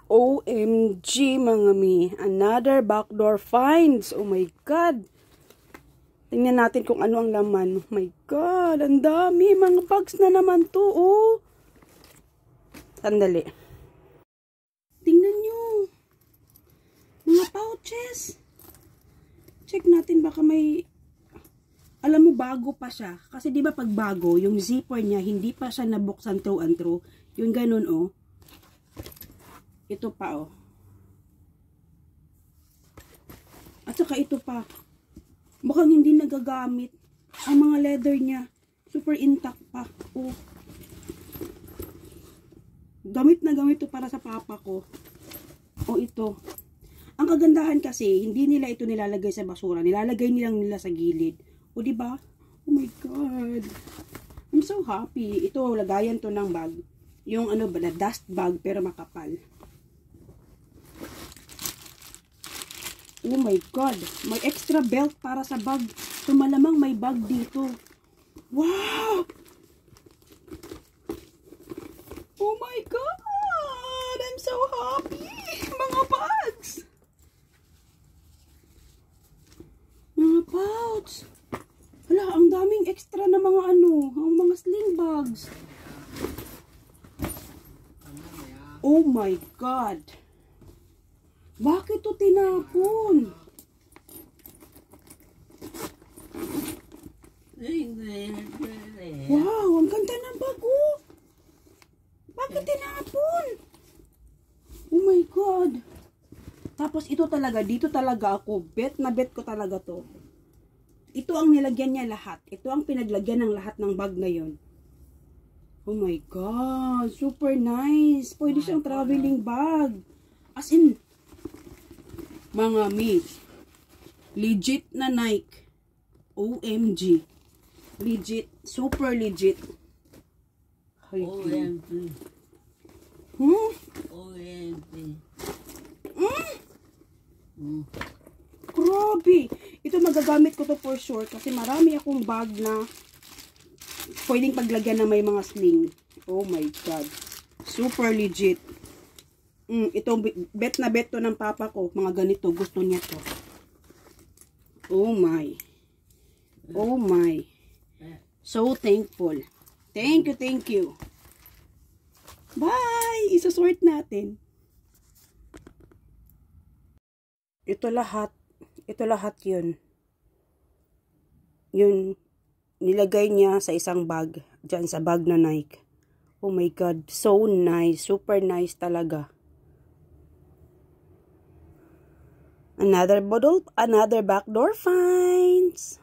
OMG mga mi, another backdoor finds. Oh my God. Tingnan natin kung ano ang laman. Oh my God, ang dami. Mga bags na naman to, oh. Sandali. Tingnan nyo. Mga pouches. Check natin baka may... Alam mo, bago pa siya. Kasi di ba pag bago, yung zipper niya, hindi pa siya nabuksan through and through. Yung ganun, oh. Ito pa, oh. At saka ito pa. Mukhang hindi nagagamit. Ang mga leather niya, super intact pa. Oh. Gamit na gamit to para sa papa ko. O ito. Ang kagandahan kasi, hindi nila ito nilalagay sa basura. Nilalagay nilang nila sa gilid. O diba? Oh my God. I'm so happy. Ito, lagayan to ng bag. Yung ano ba, na dust bag pero makapal. Oh my God. May extra belt para sa bag. So malamang may bag dito. Wow! Oh my God! I'm so happy! Mga bags! Mga pouch! Wala, ang daming extra na mga ano, ang mga sling bags. Oh my God! Bakit ito tinapon? Wow, ang ganda ng bag, oh! Bakit tinapon? Oh my God! Tapos ito talaga, dito talaga ako, bet na bet ko talaga to. Ito ang nilagyan niya lahat. Ito ang pinaglagyan ng lahat ng bag na yon. Oh my God, super nice. Pwede siyang traveling bag. As in, mga mi, legit na Nike. OMG. Legit. Super legit. OMG. Hmm? OMG. Grabe. Ito magagamit ko to for sure kasi marami akong bag na pwedeng paglagyan na may mga sling. Oh my God. Super legit. Ito, bet na bet to ng papa ko. Mga ganito. Gusto niya to. Oh my. Oh my. So thankful. Thank you, thank you. Bye! Isasort natin. Ito lahat yun. Yun, nilagay niya sa isang bag. Diyan sa bag na Nike. Oh my God, so nice. Super nice talaga. Another backdoor finds.